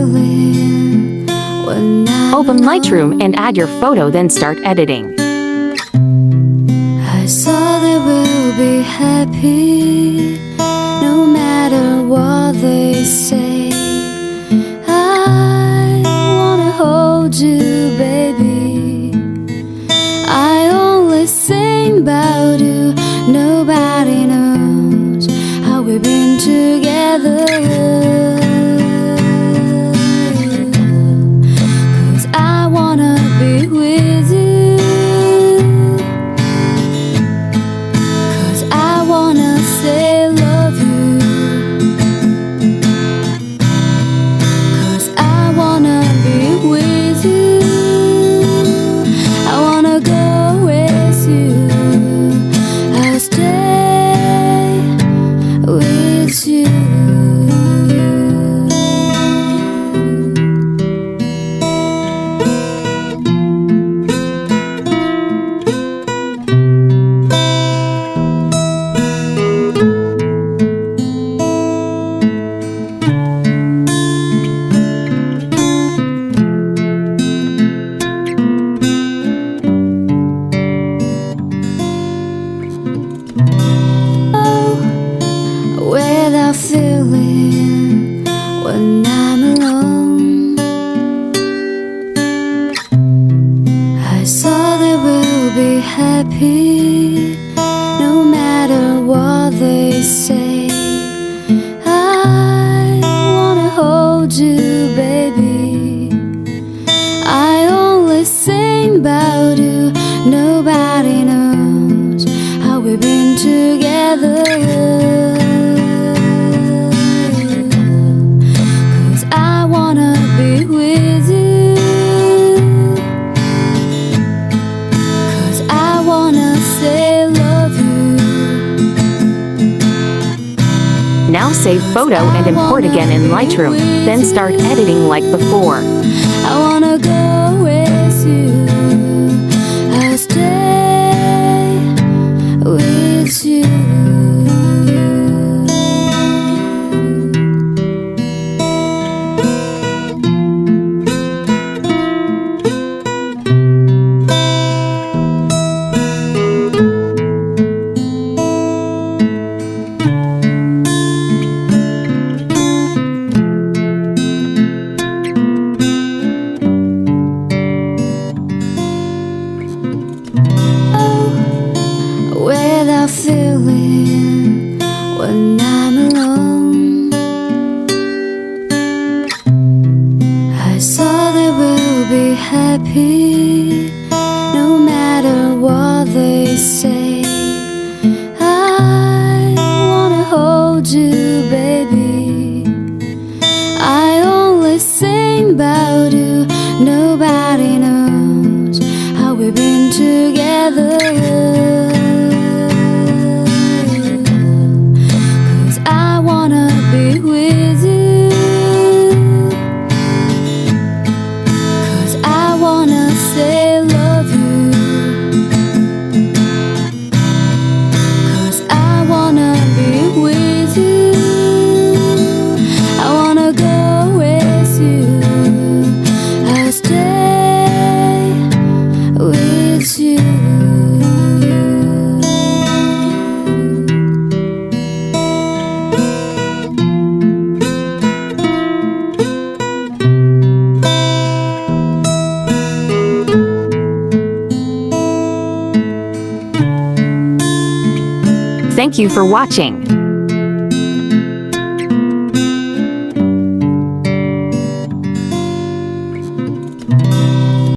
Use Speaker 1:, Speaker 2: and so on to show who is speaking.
Speaker 1: feeling when I'm
Speaker 2: Open Lightroom and add your photo, then start editing.
Speaker 1: I saw they will be happy no matter what they say. I wanna hold you, baby. I only sing about you. Nobody knows how we've been together. 'Cause I wanna be with you. 'Cause I wanna say love you. 'Cause I wanna be with you. I wanna go with you. I'll stay with you. Without feeling when I'm alone, I saw they will be happy no matter what they say. I wanna hold you, baby. I only sing about you. Nobody knows how we've been together.
Speaker 2: Now save photo and import again in Lightroom, then start editing like before.
Speaker 1: I wanna go with you. I'll stay with you. Without feeling when I'm alone, I saw they will be happy no matter what they say. I wanna hold you, baby. I only sing about you. Nobody knows how we've been together.
Speaker 2: Thank you for watching.